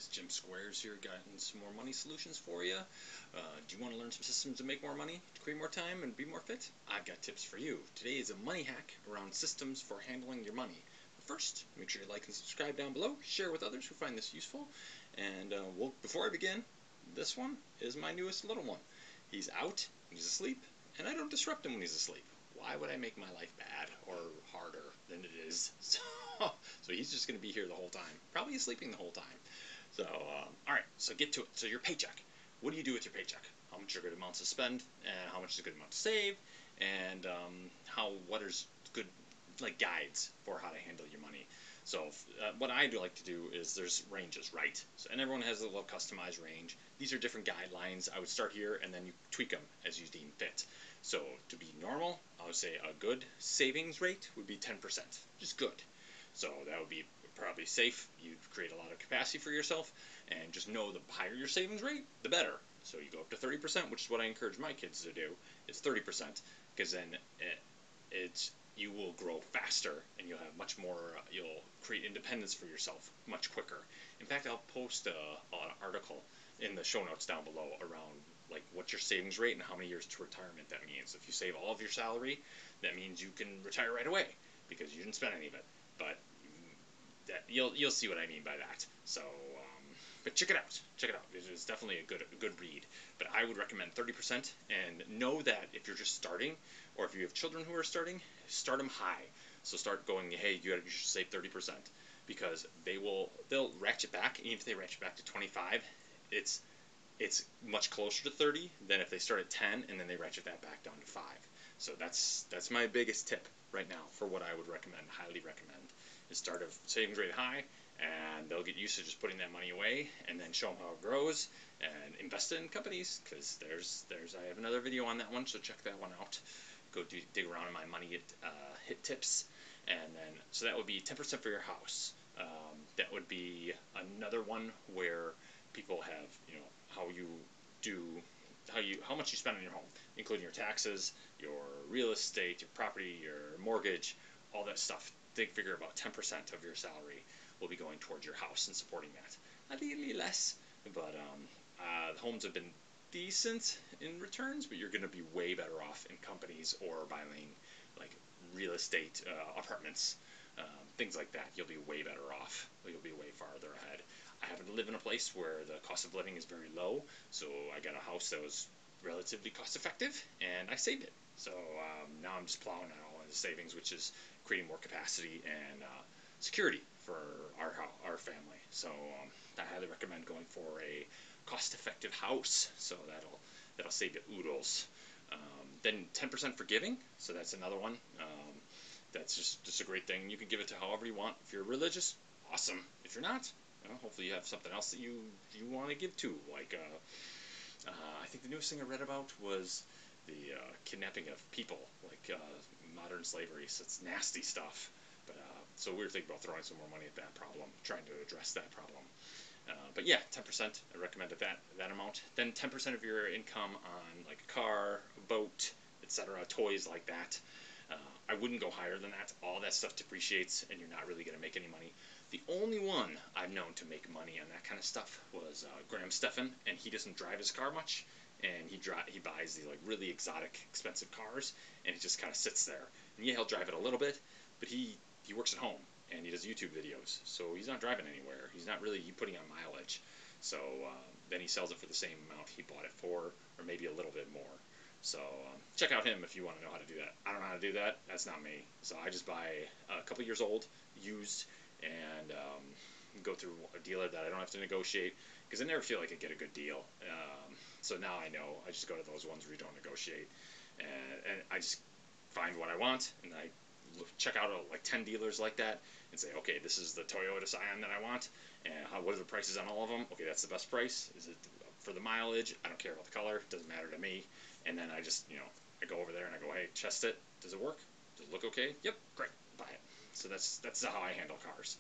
guys, Jim Squares here, getting some more money solutions for you. Do you want to learn some systems to make more money, to create more time, and be more fit? I've got tips for you. Today is a money hack around systems for handling your money. But first, make sure you like and subscribe down below, share with others who find this useful, and before I begin, this one is my newest little one. He's out, he's asleep, and I don't disrupt him when he's asleep. Why would I make my life bad or harder than it is? So he's just going to be here the whole time. Probably sleeping the whole time. So, alright, so get to it. So your paycheck. What do you do with your paycheck? How much are good amounts to spend, and how much is a good amount to save, and what is good, like, guides for how to handle your money. So what I do like to do is there's ranges, right? So, and everyone has a little customized range. These are different guidelines. I would start here, and then you tweak them as you deem fit. So to be normal, I would say a good savings rate would be 10%, just good. So that would be probably safe. You'd create a lot of capacity for yourself, and just know the higher your savings rate, the better. So you go up to 30%, which is what I encourage my kids to do. It's 30%, because then you will grow faster, and you'll have much more. You'll create independence for yourself much quicker. In fact, I'll post an article in the show notes down below around like what's your savings rate and how many years to retirement that means. If you save all of your salary, that means you can retire right away because you didn't spend any of it. But that you'll see what I mean by that. So, but check it out. Check it out. It's definitely a good read. But I would recommend 30%, and know that if you're just starting, or if you have children who are starting, start them high. So start going, hey, you should save 30%, because they'll ratchet back, and even if they ratchet back to 25, it's much closer to 30 than if they start at 10 and then they ratchet that back down to 5. So that's my biggest tip right now for what I would recommend, highly recommend, is start a savings rate high, and they'll get used to just putting that money away, and then show them how it grows, and invest in companies, because I have another video on that one, so check that one out. Go dig around in my money hit tips, and then so that would be 10% for your house. That would be another one where people have, how much you spend on your home, including your taxes, your real estate, your property, your mortgage, all that stuff. They figure about 10% of your salary will be going towards your house and supporting that. Ideally less, but the homes have been decent in returns, but you're going to be way better off in companies or buying like real estate, apartments, things like that. You'll be way better off. You'll be way farther ahead. I happen to live in a place where the cost of living is very low, so I got a house that was relatively cost effective, and I saved it. So now I'm just plowing that all into savings, which is creating more capacity and security for our family. So I highly recommend going for a cost-effective house. So that'll save you oodles. Then 10% for giving. So that's another one. That's just a great thing. You can give it to however you want. If you're religious, awesome. If you're not, hopefully you have something else that you want to give to. Like I think the newest thing I read about was the kidnapping of people, like modern slavery. So it's nasty stuff. But so we were thinking about throwing some more money at that problem, trying to address that problem. But yeah, 10%. I recommended that amount. Then 10% of your income on like a car, a boat, etc., toys like that. I wouldn't go higher than that. All that stuff depreciates, and you're not really going to make any money. The only one I've known to make money on that kind of stuff was Graham Stephan, and he doesn't drive his car much, and he buys these like really exotic, expensive cars, and he just kind of sits there. And yeah, he'll drive it a little bit, but he works at home, and he does YouTube videos, so he's not driving anywhere. He's not really putting on mileage. So then he sells it for the same amount he bought it for, or maybe a little bit more. So check out him if you want to know how to do that. I don't know how to do that. That's not me. So I just buy a couple years old, used, and go through a dealer that I don't have to negotiate, because I never feel like I get a good deal. So now I know. I just go to those ones where you don't negotiate, and I just find what I want, and I check out like 10 dealers like that, and say, okay, this is the Toyota Scion that I want, and what are the prices on all of them? Okay, that's the best price. Is it for the mileage? I don't care about the color. It doesn't matter to me. And then I just, I go over there and I go, hey, test it. Does it work? Does it look okay? Yep, great, buy it. So that's how I handle cars.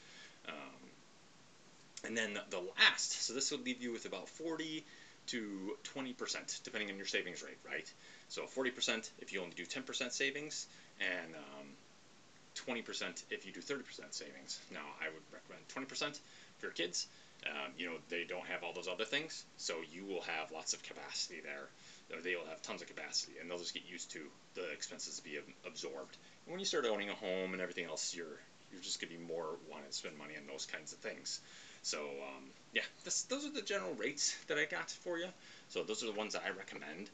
And then the last, so this will leave you with about 40 to 20%, depending on your savings rate, right? So 40% if you only do 10% savings, and 20% if you do 30% savings. Now, I would recommend 20% for your kids, They don't have all those other things, so you will have lots of capacity there. They will have tons of capacity, and they'll just get used to the expenses to be absorbed. And when you start owning a home and everything else, you're just gonna be more wanting to spend money on those kinds of things. So yeah, those are the general rates that I got for you. So those are the ones that I recommend.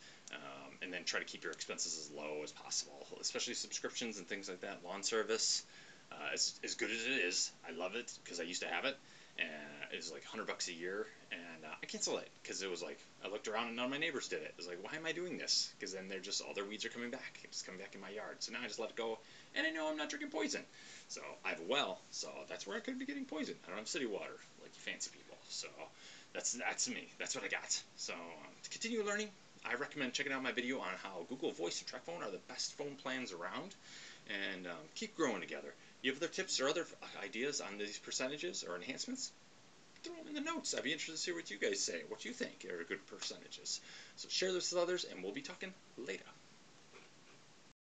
And then try to keep your expenses as low as possible, especially subscriptions and things like that. Lawn service, as good as it is, I love it because I used to have it, and it was like $100 a year, and I canceled it because it was like I looked around and none of my neighbors did it. It was like, why am I doing this? Because then they're just all their weeds are coming back. It's coming back in my yard. So now I just let it go, and I know I'm not drinking poison. So I have a well, so that's where I could be getting poison. I don't have city water like you fancy people. So that's me. That's what I got. So to continue learning, I recommend checking out my video on how Google Voice and TracFone are the best phone plans around, and keep growing together. You have other tips or other ideas on these percentages or enhancements? Throw them in the notes. I'd be interested to hear what you guys say, what you think are good percentages. So share this with others, and we'll be talking later.